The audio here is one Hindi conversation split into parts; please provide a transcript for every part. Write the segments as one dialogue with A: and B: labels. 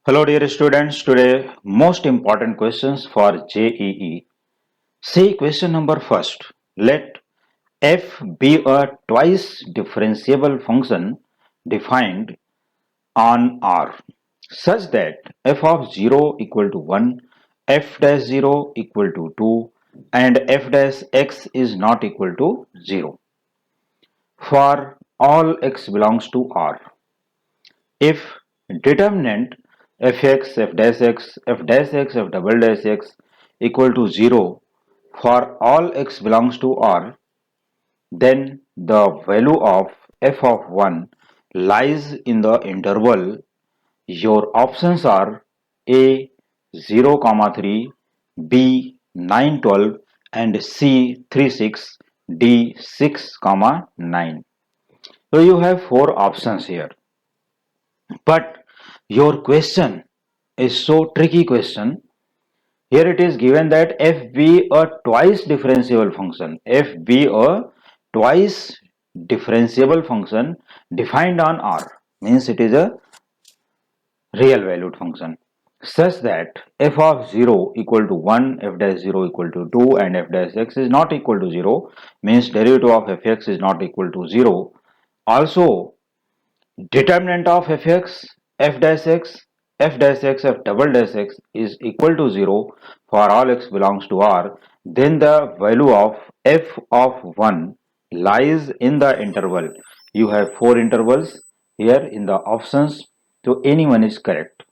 A: Hello dear students, today most important questions for JEE. See question number first. Let f be a twice differentiable function defined on R such that f of 0 equal to 1, f dash 0 equal to 2 and f dash x is not equal to 0 for all x belongs to R. If determinant fx, f dash x, f dash x, f double dash x equal to 0 for all x belongs to R, then the value of f of 1 lies in the interval. Your options are A 0, 3, B 9, 12 and C 3, 6, D 6, 9. So you have four options here. But your question is so tricky question. Here it is given that f be a twice differentiable function. F be a twice differentiable function defined on R. Means it is a real valued function. Such that f of 0 equal to 1, f dash 0 equal to 2 and f dash x is not equal to 0. Means derivative of fx is not equal to 0. Also determinant of fx, f dash x, f dash x, f double dash x is equal to 0 for all x belongs to R, then the value of f of 1 lies in the interval. You have four intervals here in the options, so any one is correct.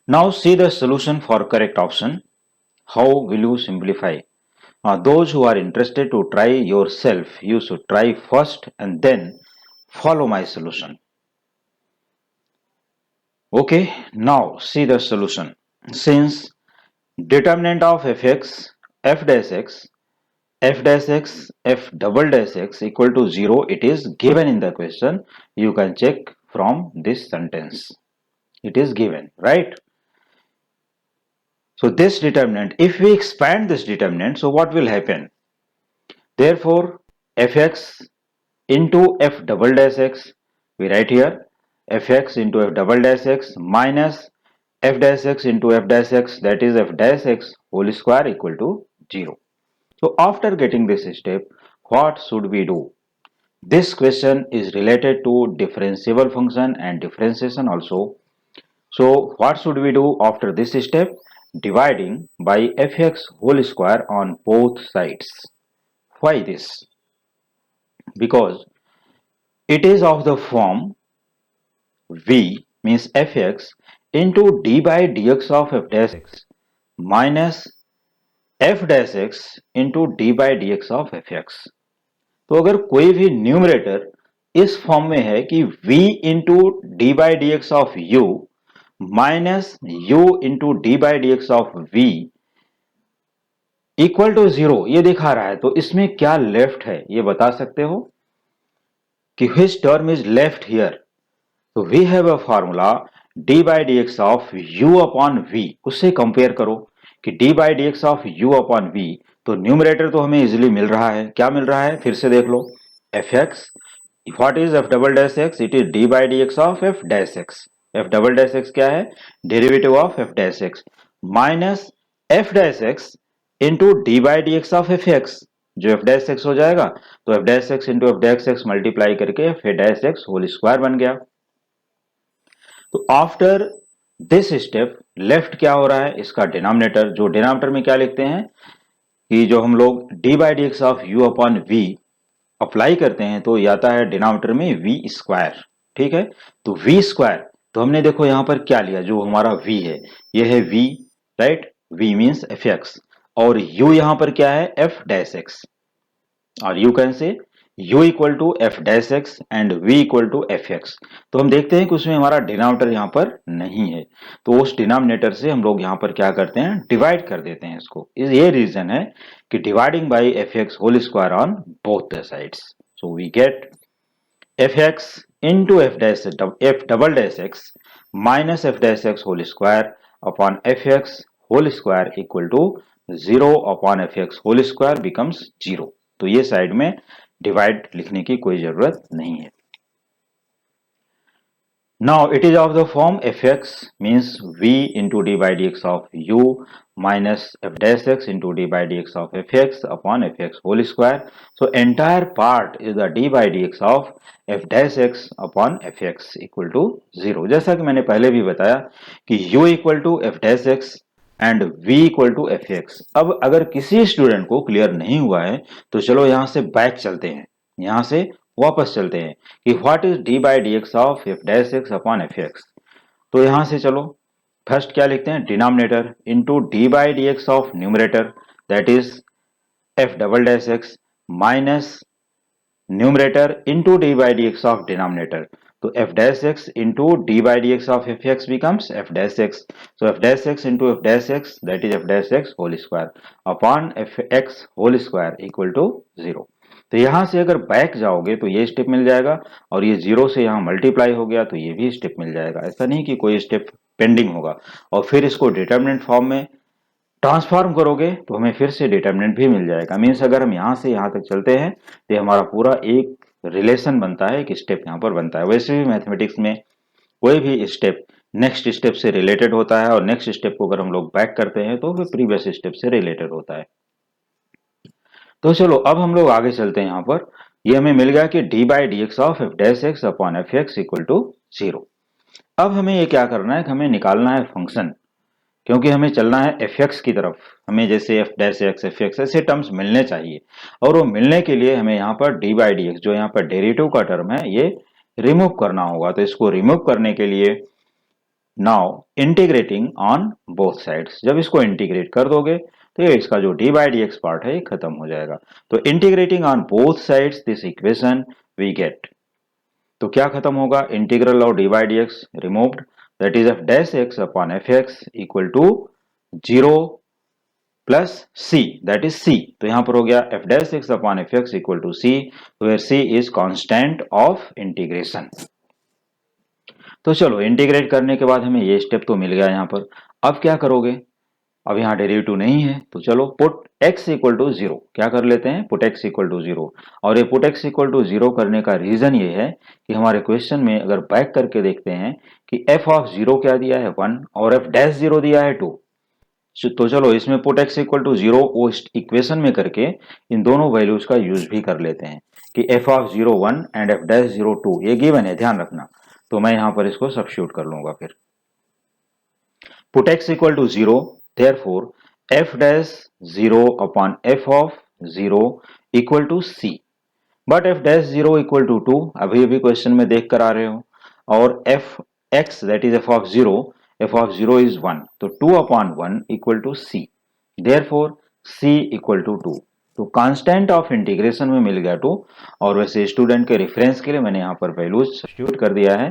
A: Now see the solution for correct option. How will you simplify? Those who are interested to try yourself, you should try first and then follow my solution. Okay, now see the solution. Since determinant of fx, f dash x, f dash x, f double dash x equal to 0, it is given in the question. You can check from this sentence. It is given, right? So this determinant, if we expand this determinant, so what will happen? Therefore, fx into f double dash x, we write here fx into f double dash x minus f dash x into f dash x, that is f dash x whole square equal to 0. So after getting this step, what should we do? This question is related to differentiable function and differentiation also. So what should we do after this step? Dividing by fx whole square on both sides. Why this? Because it is of the form v means fx into d by dx of f dash x minus f dash x into d by dx of fx. तो अगर कोई भी न्यूमरेटर इस फॉर्म में है कि v into D by D x of u minus u into D by D x of v equal to 0 ये दिखा रहा है, तो इसमें क्या लेफ्ट है ये बता सकते हो कि which term is left here? तो we have a formula d by dx of u upon v, उससे कंपेयर करो कि d by dx of u upon v, तो न्यूमरेटर तो हमें इजिली मिल रहा है. क्या मिल रहा है फिर से देख लो. fx, what is f double dash x? It is d by dx of f dash x. f double dash x क्या है? Derivative of f dash x minus f dash x into D by D x of F x, जो f dash x हो जाएगा तो f dash x into f dash x multiply करके f dash x whole square बन गया. तो आफ्टर दिस स्टेप लेफ्ट क्या हो रहा है? इसका डिनोमिनेटर, जो डिनोमिनेटर में क्या लिखते हैं कि जो हम लोग d by D x of u upon v apply करते हैं तो ये आता है डिनोमिनेटर में वी स्क्वायर. ठीक है, तो वी स्क्वायर, तो हमने देखो यहां पर क्या लिया, जो हमारा वी है ये है V, right? V means F X और यू यहां पर क्या है? F dash X. और you can say u equal to F dash x and v equal to F x. तो हम देखते हैं कि उसमें हमारा डिनोमिनेटर यहाँ पर नहीं है, तो उस डिनोमिनेटर से हम लोग यहाँ पर क्या करते हैं? डिवाइड कर देते हैं इसको. ये रीजन है कि dividing by f x whole square on both the sides. So we get f x into f double dash x minus f dash x whole square upon F x whole square equal to 0 upon F x whole square becomes 0. तो ये साइड में डिवाइड लिखने की कोई जरूरत नहीं है. Now it is of the form fx means v into d by dx of u minus f dash x into d by dx of fx upon fx whole square. So entire part is the d by dx of f dash x upon fx equal to 0. जैसा कि मैंने पहले भी बताया कि u equal to F dash x and v equal to F x. अब अगर किसी स्टूडेंट को क्लियर नहीं हुआ है तो चलो यहां से बैक चलते हैं, यहां से वापस चलते हैं कि what is D by D x of F dash x upon F x. तो यहां से चलो फर्स्ट क्या लिखते हैं, denominator into D by D x of numerator that is F double dash x minus numerator into D by D x of denominator. तो F dash X into D by D x of F X becomes F dash X. So F dash X into F dash x that is f dash x whole square upon F x whole square equal to 0. तो यहां से अगर बैक जाओगे तो ये स्टेप मिल जाएगा और ये 0 से यहां मल्टीप्लाई हो गया तो ये भी स्टेप मिल जाएगा. ऐसा नहीं कि कोई स्टेप पेंडिंग होगा. और फिर इसको डिटर्मिनेंट फॉर्म में ट्रांसफॉर्म करोगे तो हमें फिर से डिटर्मिनेंट भी मिल जाएगा. मीन्स अगर हम यहां से यहां तक चलते हैं तो हमारा पूरा एक रिलेशन बनता है, एक स्टेप यहां पर बनता है. वैसे भी मैथमेटिक्स में कोई भी स्टेप नेक्स्ट स्टेप से रिलेटेड होता है और नेक्स्ट स्टेप को अगर हम लोग बैक करते हैं तो फिर प्रीवियस स्टेप से रिलेटेड होता है. तो चलो अब हम लोग आगे चलते हैं. यहाँ पर ये हमें मिल गया कि d by D x of F dash x upon F x equal to 0. अब हमें ये क्या करना है कि हमें निकालना है फंक्शन, क्योंकि हमें चलना है एफ एक्स की तरफ. हमें जैसे F dash x F x ऐसे टर्म्स मिलने चाहिए और वो मिलने के लिए हमें यहाँ पर डी बाई डी एक्स जो यहाँ पर डेरिवेटिव का टर्म है ये रिमूव करना होगा. तो इसको रिमूव करने के लिए now integrating on both sides, जब इसको इंटीग्रेट कर दोगे तो ये इसका जो d by D x part है ये खत्म हो जाएगा. तो integrating on both sides this equation we get. तो क्या खत्म होगा, integral of d by D x removed that is f dash x upon F x equal to 0 plus c that is c. तो यहां पर हो गया F dash x upon F x equal to c where c is constant of integration. तो चलो इंटीग्रेट करने के बाद हमें ये स्टेप तो मिल गया यहाँ पर. अब क्या करोगे, अब यहाँ डेरिवेटिव नहीं है तो चलो पुट x इक्वल टू 0 क्या कर लेते हैं, पुट x इक्वल टू 0. और ये पुट x इक्वल टू 0 करने का रीजन ये है कि हमारे क्वेश्चन में अगर बैक करके देखते हैं कि f ऑफ 0 क्या दिया है 1 और f डैश 0 दिया है 2. तो चलो इसमें पुट x इक्वल टू 0 वो इक्वेशन में करके इन दोनों वैल्यूज का यूज भी कर लेते हैं कि f of 0 1 and f dash 0 2 ये गिवन है, ध्यान रखना. तो मैं यहां पर इसको सब्स्टिट्यूट कर लूंगा. फिर put x equal to 0 therefore f dash 0 upon f of 0 equal to c. but f dash 0 equal to 2 अभी अभी क्वेश्चन में देख कर आ रहे हो. और f x that is f of 0 is 1 तो 2 upon 1 equal to c. therefore c equal to 2. तो कांस्टेंट ऑफ इंटीग्रेशन में मिल गया 2. और वैसे स्टूडेंट के रेफरेंस के लिए मैंने यहाँ पर वैल्यूज सब्स्टिट्यूट कर दिया है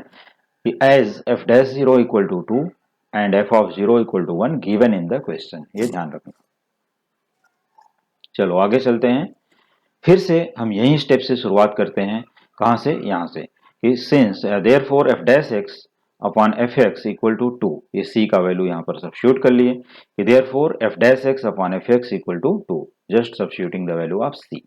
A: कि as f dash 0 equal to 2 and f of 0 equal to 1 given in the question. ये ध्यान रखना. चलो आगे चलते हैं. फिर से हम यही स्टेप से शुरुआत करते हैं. कहां से, यहां से कि since therefore f dash x upon F x equal to 2, ये c का वैल्यू यहां पर सब्स्टिट्यूट कर लिए कि therefore f dash x upon F x equal to 2, just substituting the value of c.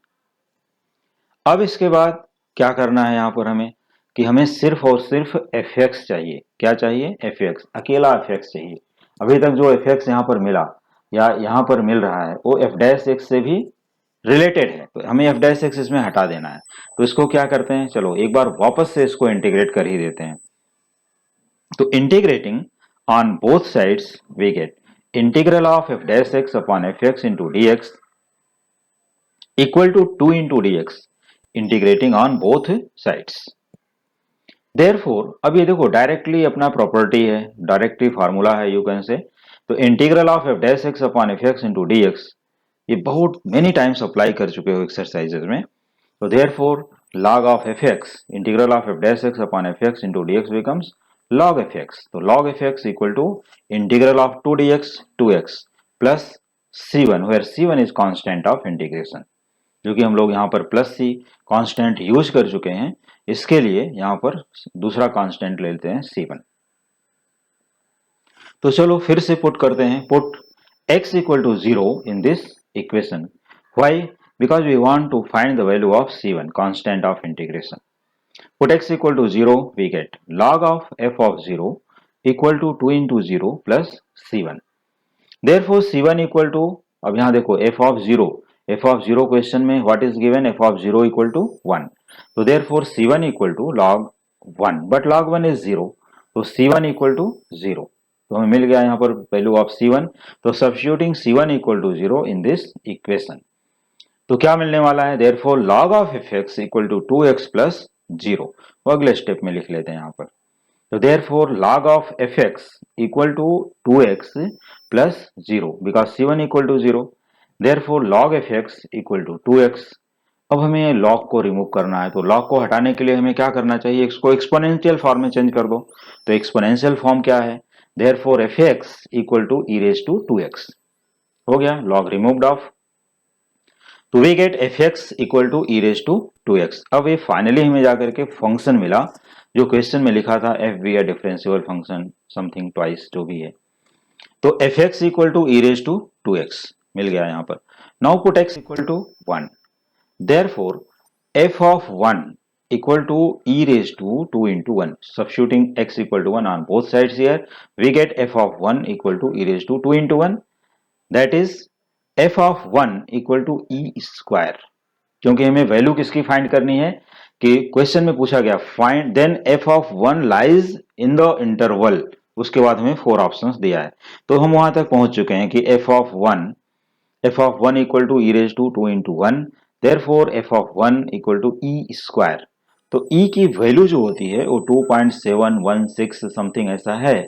A: अब इसके बाद क्या करना है यहां पर हमें कि हमें सिर्फ और सिर्फ एफ एक्स चाहिए. क्या चाहिए, एफ एक्स, अकेला एफ एक्स चाहिए. अभी तक जो एफ एक्स यहाँ पर मिला या यहाँ पर मिल रहा है वो एफ डैश एक्स से भी रिलेटेड है, तो हमें एफ डैश एक्स इसमें हटा देना है. तो इसको क्या करते हैं, चलो एक बार वापस से इसको इंटीग्रेट कर ही देते हैं. तो integrating on both sides we get integral of F dash x upon F x into d x equal to 2 into d x integrating on both sides. Therefore अब ये देखो डायरेक्टली अपना प्रॉपर्टी है, डायरेक्टली फार्मूला है यू कैन से. तो integral of F dash x upon F x into d x ये बहुत मेनी टाइम्स अप्लाई कर चुके हो एक्सरसाइजेज में. तो therefore log of F x integral of F dash x upon F x into d x becomes log f x. तो log f x equal to integral of 2 d x 2x plus c1 where c1 is constant of integration. जो कि हम लोग यहाँ पर प्लस सी कांस्टेंट यूज कर चुके हैं, इसके लिए यहाँ पर दूसरा कांस्टेंट ले लेते हैं c1. तो चलो फिर से पुट करते हैं. Put x equal to 0 in this equation. Why, because we want to find the value of c1 constant of integration. Put x equal to 0, we get log of f of 0 equal to 2 into 0 plus c1. Therefore c1 equal to, अब यहाँ देखो f of 0 क्वेश्चन में what is given, f of 0 equal to 1. तो therefore c1 equal to log 1, but log 1 is 0, तो c1 equal to 0. तो हमें मिल गया यहाँ पर वैल्यू ऑफ c1. तो substituting c1 equal to 0 in this equation, तो क्या मिलने वाला है, therefore log of fx equal to 2x plus 0. वो अगले स्टेप में लिख लेते हैं यहाँ पर. तो therefore log of fx equal to 2x plus 0 because c1 equal to 0. therefore log fx equal to 2x. अब हमें log को रिमूव करना है, तो log को हटाने के लिए हमें क्या करना चाहिए, इसको एक्सपोनेंशियल फॉर्म में चेंज कर दो. तो एक्सपोनेंशियल फॉर्म क्या है, therefore fx equal to e raised to 2x. हो गया, log रिमूव्ड ऑफ. तो we get fx equal to e raise to 2x. अब ये फाइनली हमें जाकर के फंक्शन मिला जो क्वेश्चन में लिखा था f be a differentiable function something twice जो भी है. तो fx equal to e raise to 2x मिल गया यहाँ पर. Now put x equal to 1. Therefore f of 1 equal to e raised to 2 into 1. Substituting x equal to 1 on both sides here, we get f of 1 equal to e raised to 2 into 1. That is f of 1 equal to e square. क्योंकि हमें वैल्यू किसकी फाइंड करनी है कि क्वेश्चन में पूछा गया find then f of 1 lies in the interval. उसके बाद हमें 4 ऑप्शंस दिया है, तो हम वहां तक पहुंच चुके हैं कि f of 1 equal to e raise to 2 into 1. Therefore f of 1 equal to e square. तो e की वैल्यू जो होती है वो 2.716 समथिंग ऐसा है.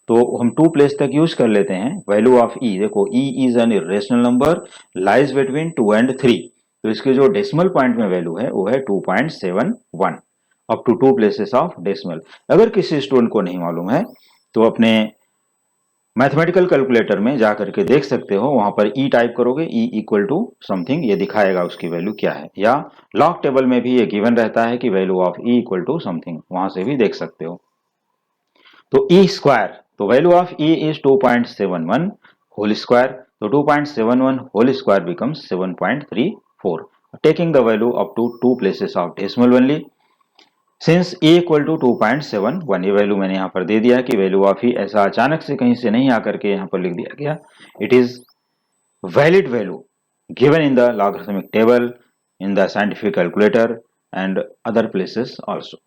A: तो हम 2 प्लेस तक यूज कर लेते हैं वैल्यू ऑफ e. देखो e is an irrational number lies between 2 and 3. तो इसके जो डेसिमल पॉइंट में वैल्यू है वो है 2.71 up to 2 places of decimal. अगर किसी स्टूडेंट को नहीं मालूम है तो अपने मैथमेटिकल कैलकुलेटर में जाकर के देख सकते हो, वहां पर e टाइप करोगे e इक्वल टू समथिंग, ये दिखाएगा उसकी वैल्यू क्या है. या लॉग टेबल में भी ये गिवन रहता है कि value of e equal to something, वहां से भी देख सकते हो. तो e स्क्वायर, तो value of e is 2.71 whole square. तो 2.71 whole square becomes 7.34, taking the value up to 2 places of decimal only. Since e equal to 2.71, ये वैल्यू मैंने यहाँ पर दे दिया कि वैल्यू ऑफ ई ऐसा अचानक से कहीं से नहीं आकर के यहाँ पर लिख दिया गया. It is valid value given in the logarithmic table, in the scientific calculator and other places also.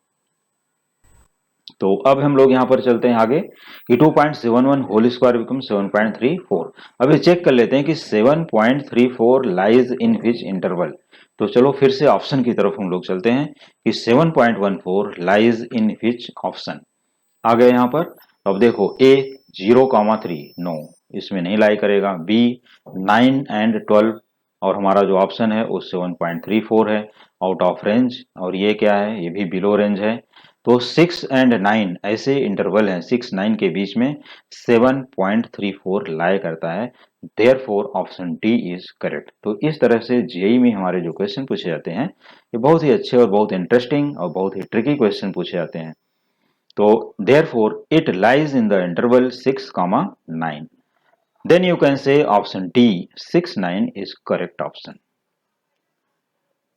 A: तो अब हम लोग यहाँ पर चलते हैं आगे कि 2.71 होल स्क्वायर बिकम 7.34. अब ये चेक कर लेते हैं कि 7.34 लाइज इन विच इंटरवल. तो चलो फिर से ऑप्शन की तरफ हम लोग चलते हैं कि 7.14 लाइज इन विच ऑप्शन. आ गए यहाँ पर. अब देखो a 0,3 नो, इसमें नहीं लाई करेगा. b 9 एंड 12 और हमारा जो ऑप्शन है वो 7.34 है, आउट ऑफ रेंज. और ये क्या है, ये भी बिलो रेंज है. तो 6 एंड 9 ऐसे इंटरवल हैं, 6-9 के बीच में 7.34 लाई करता है. Therefore option D is correct. तो इस तरह से जेईई में हमारे जो क्वेश्चन पूछे जाते हैं ये बहुत ही अच्छे और बहुत इंटरेस्टिंग और बहुत ही ट्रिकी क्वेश्चन पूछे जाते हैं. तो therefore it lies in the interval 6,9. Then you can say option d 6-9 is correct option.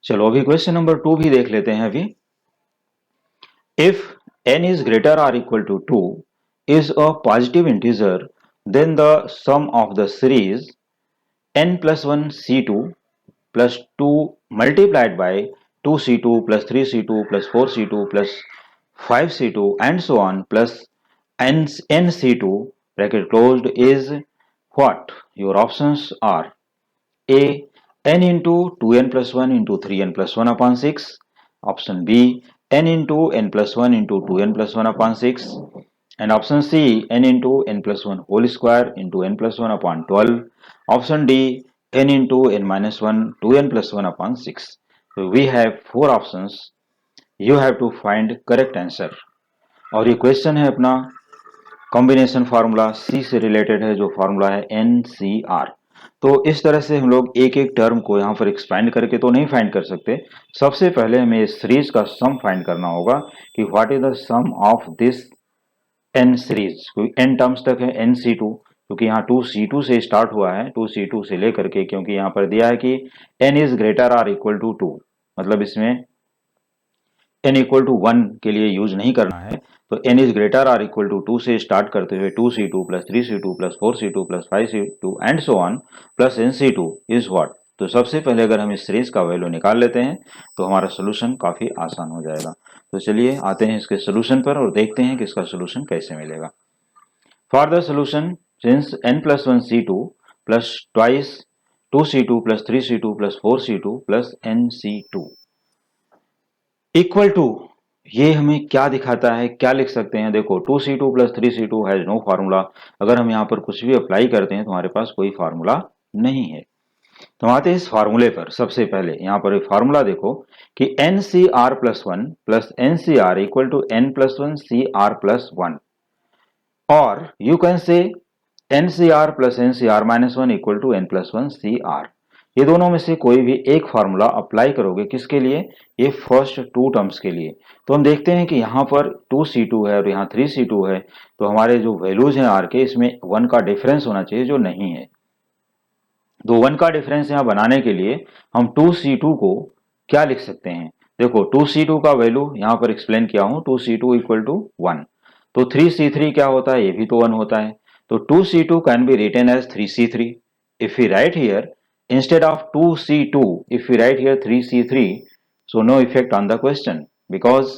A: चलो अभी क्वेश्चन नंबर 2 भी देख लेते हैं. अभी if n is greater or equal to 2 is a positive integer, then the sum of the series n plus 1 c2 plus 2 multiplied by 2c2 plus 3c2 plus 4c2 plus 5c2 and so on plus nc2 bracket closed is what? Your options are a n into 2n plus 1 into 3n plus 1 upon 6. Option B n into n plus 1 into 2n plus 1 upon 6. And option C n into n plus 1 whole square into n plus 1 upon 12. Option D n into n minus 1 2n plus 1 upon 6. So we have 4 options. You have to find correct answer. और ये क्वेश्चन है अपना कॉम्बिनेशन फार्मूला C से रिलेटेड है, जो फार्मूला है NCR. तो इस तरह से हम लोग एक एक टर्म को यहाँ पर एक्सपेंड करके तो नहीं फाइंड कर सकते. सबसे पहले हमें इस सीरीज का सम फाइंड करना होगा कि what is the sum of this n series. क्योंकि n टर्म्स तक है nc2, क्योंकि यहाँ 2c2 से स्टार्ट हुआ है, 2c2 से लेकर के, क्योंकि यहाँ पर दिया है कि n is greater or equal to 2, मतलब इसमें n इक्वल टू 1 के लिए यूज नहीं करना है, तो n is greater or equal to 2 से स्टार्ट करते हुए 2c2 plus 3c2 plus 4c2 plus 5c2 and so on plus nc2 is what. तो सबसे पहले अगर हम इस सीरीज का वैल्यू निकाल लेते हैं तो हमारा सोल्यूशन काफी आसान हो जाएगा। तो चलिए आते हैं इसके सोल्यूशन पर और देखते हैं कि इसका सोल्यूशन कैसे मिलेगा। For the solution since n plus 1c2 plus twice 2c2 plus 3c2 plus 4c2 plus nc2 equal to, ये हमें क्या दिखाता है, क्या लिख सकते हैं। देखो 2c2 plus 3c2 has no formula. अगर हम यहाँ पर कुछ भी अप्लाई करते हैं तो हमारे पास कोई फार्मूला नहीं है। तो हम आते हैं इस फार्मूले पर। सबसे पहले यहाँ पर एक फार्मूला देखो कि NCR plus 1 plus NCR equal to n plus 1 CR plus 1, और you can say NCR plus NCR minus 1 equal to n plus 1 CR। ये दोनों में से कोई भी एक फार्मूला अप्लाई करोगे, किसके लिए, ये फर्स्ट टू टर्म्स के लिए। तो हम देखते हैं कि यहाँ पर 2c2 है और यहाँ 3c2 है, तो हमारे जो वैल्यूज हैं r के, इसमें 1 का डिफरेंस होना चाहिए जो नहीं है। तो 1 का डिफरेंस यहाँ बनाने के लिए हम 2c2 को क्या लिख सकते हैं। देखो 2c2 का वैल्यू यहाँ पर एक्सप्लेन किया हूँ, 2c2 इक्वल टू 1। तो 3c3 क्या होता है, ये भी तो 1 होता है। तो 2c2 can be written as 3c3। If we write here instead of 2c2, if we write here 3c3, so no effect on the question because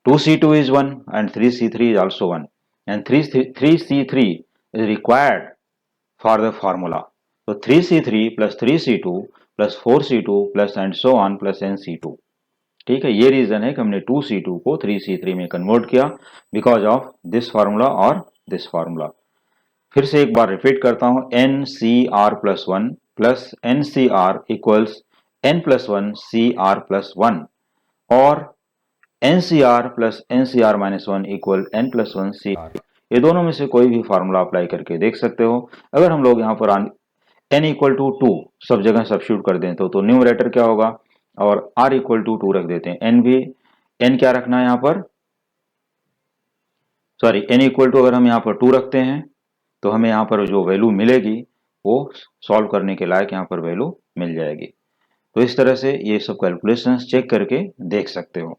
A: 2c2 is 1 and 3c3 is also 1 and 3c3 is required for the formula. So 3c3 plus 3c2 plus 4c2 plus and so on plus nc2। ठीक है, ये रीजन है कि हमने 2c2 को 3c3 में कन्वर्ट किया बिकॉज ऑफ दिस फार्मूला और दिस फार्मूला। फिर से एक बार रिपीट करता हूं, NCR plus 1 plus NCR equals n plus 1 CR plus 1, और NCR plus NCR minus 1 equal n plus 1 CR। ये दोनों में से कोई भी फार्मूला अप्लाई करके देख सकते हो। अगर हम लोग यहाँ पर n इक्वल टू 2 सब जगह सब्स्टिट्यूट कर दें तो न्यूमरेटर क्या होगा, और r इक्वल टू 2 रख देते हैं। n भी, n क्या रखना है यहाँ पर, सॉरी n इक्वल टू अगर हम यहाँ पर 2 रखते हैं तो हमें यहाँ पर जो वैल्यू मिलेगी वो सॉल्व करने के लायक यहाँ पर वैल्यू मिल जाएगी। तो इस तरह से ये सब कैलकुलेशंस चेक करके देख सकते हो।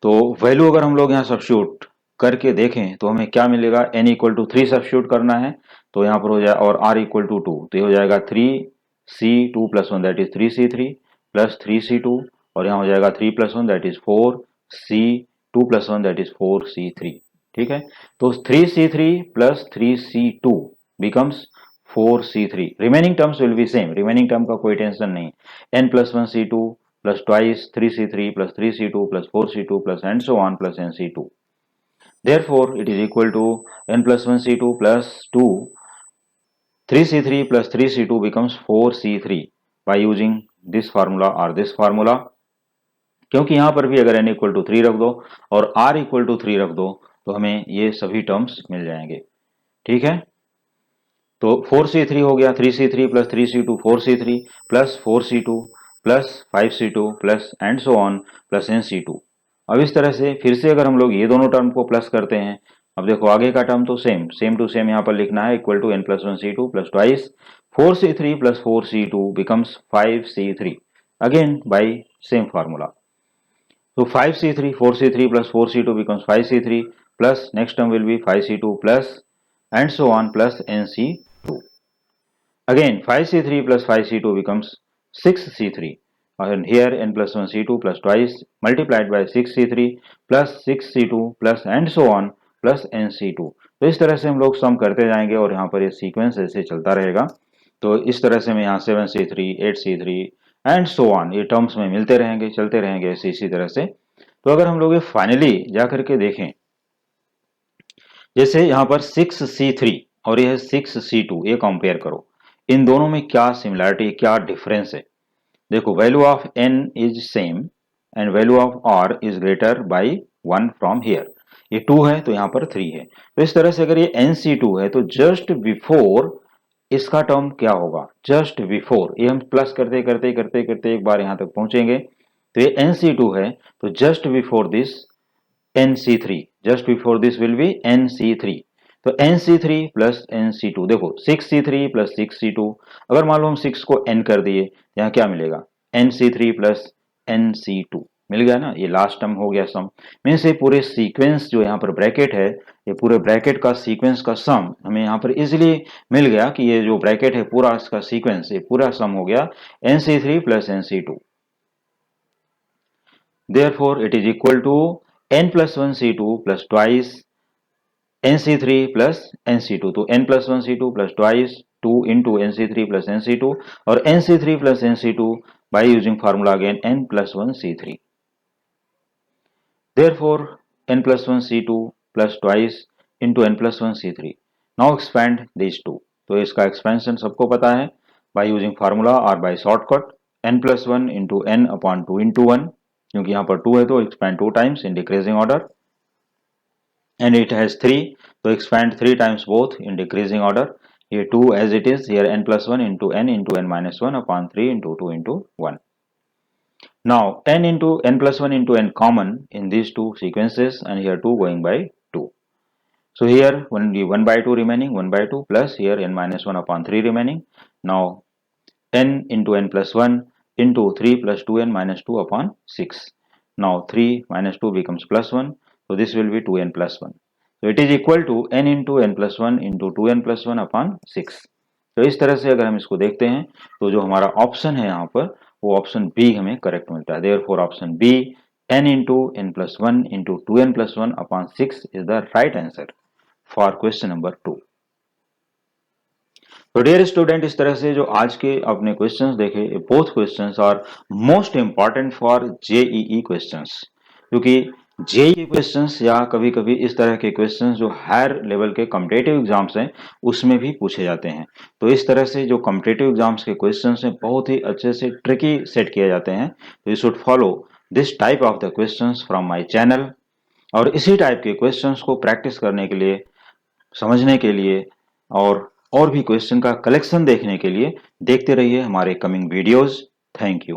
A: तो वैल्यू अगर हम लोग यहाँ सब्स्टिट्यूट करके देखें तो हमें क्या मिलेगा, n इक्वल टू 3 सब्स्टिट्यूट करना है तो यहाँ पर हो जाए, और r इक्वल टू 2 तो ये हो जाएगा 3c2 plus 1 that is 3c3 plus 3c2, और यहाँ हो जाएगा 3 plus 1 that is 4c2 plus 1 that is 4c3। ठीक है, तो 3c3 plus 3c2 becomes 4c3। Remaining terms will be same, remaining term का कोई टेंशन नहीं। n plus 1c2 plus twice 3c3 plus 3c2 plus 4c2 plus and so on plus nc2। Therefore, it is equal to n plus 1c2 plus 2 3c3 plus 3c2 becomes 4c3 by using this formula or this formula। क्योंकि यहां पर भी अगर n इक्वल टू 3 रख दो और r इक्वल टू 3 रख दो तो हमें ये सभी टर्म्स मिल जाएंगे। ठीक है, तो 4c3 हो गया, 3c3 plus 3c2 4c3 plus 4c2 plus 5c2 plus and so on plus nc2। अब इस तरह से फिर से अगर हम लोग ये दोनों टर्म को प्लस करते हैं, अब देखो आगे का टर्म तो सेम टू सेम यहाँ पर लिखना है, equal to n plus 1c2 plus twice 4c3 plus 4c2 becomes 5c3 again by same formula. तो 5c3 4c3 plus 4c2 becomes 5c3 plus next term will be 5c2 plus and so on plus nc2। Again 5c3 plus 5c2 becomes 6c3, and here n plus 1 c2 plus twice multiplied by 6c3 plus 6c2 plus and so on plus nc2। तो इस तरह से हम लोग सम करते जाएंगे और यहाँ पर ये सीक्वेंस ऐसे चलता रहेगा। तो इस तरह से मैं यहाँ 7c3 8c3 and so on ये टर्म्स में मिलते रहेंगे, चलते रहेंगे ऐसे इसी तरह से। तो अगर हम लोग ये फाइनली जा करके देखें, जैसे यहाँ पर 6c3 और यह 6c2, ये कंपेयर करो, इन दोनों में क्या सिमिलरिटी, क्या डिफरेंस है। देखो value of n is same and value of r is greater by 1 from here. ये 2 है तो यहाँ पर 3 है। तो इस तरह से अगर ये nc2 है तो जस्ट बिफोर इसका टर्म क्या होगा, जस्ट बिफोर, ये हम प्लस करते करते करते करते एक बार यहाँ तक पहुंचेंगे। तो ये nc2 है तो just before this nc3, just before this will be nc3। तो nc3 प्लस nc2, देखो 6c3 प्लस 6c2, अगर मान लो हम 6 को n कर दिए, यहाँ क्या मिलेगा nc3 प्लस nc2 मिल गया ना, ये लास्ट टर्म हो गया सम। मीन्स ये पूरे सीक्वेंस जो यहाँ पर ब्रैकेट है, ये पूरे ब्रैकेट का सीक्वेंस का सम हमें यहाँ पर इजिली मिल गया कि ये जो ब्रैकेट है पूरा इसका सीक्वेंस, ये पूरा सम हो गया NC3 plus NC2। Therefore, it is equal to n plus 1 C2 plus twice NC3 plus NC2। तो n plus 1 C2 plus twice 2 into NC3 plus NC2 और NC3 plus NC2 by using formula again n plus 1 C3। Therefore, n plus 1 C2 plus twice into n plus 1 C3। Now expand these two। तो इसका expansion सबको पता है by using formula or by shortcut n plus 1 into n upon 2 into 1। क्योंकि यहाँ पर 2 है तो expand 2 times in decreasing order and it has 3 तो expand 3 times both in decreasing order। here 2 as it is, here n plus 1 into n minus 1 upon 3 into 2 into 1। now n into n plus 1 into n common in these two sequences and here 2 going by 2। so here only 1 by 2 remaining, 1 by 2 plus here n minus 1 upon 3 remaining। now n into n plus 1 into 3 plus 2n minus 2 upon 6। now 3 minus 2 becomes plus 1, so this will be 2n plus 1। so it is equal to n into n plus 1 into 2n plus 1 upon 6। तो इस तरह से अगर हम इसको देखते हैं तो जो हमारा ऑप्शन है यहाँ पर वो ऑप्शन बी हमें करेक्ट मिलता है। Therefore option b n into n plus 1 into 2n plus 1 upon 6 is the right answer for question number 2। तो डियर स्टूडेंट, इस तरह से जो आज के अपने क्वेश्चंस देखे, both questions are most important for JEE questions. क्योंकि जेईई क्वेश्चंस या कभी कभी इस तरह के क्वेश्चंस जो हायर लेवल के कॉम्पिटिटिव एग्जाम्स हैं उसमें भी पूछे जाते हैं। तो इस तरह से जो कॉम्पिटिटिव एग्जाम्स के क्वेश्चंस हैं बहुत ही अच्छे से ट्रिकी सेट किए जाते हैं। तो you should follow this type of the questions from my channel. और इसी टाइप के क्वेश्चंस को प्रैक्टिस करने के लिए, समझने के लिए और भी क्वेश्चन का कलेक्शन देखने के लिए देखते रहिए हमारे कमिंग वीडियोस। Thank you.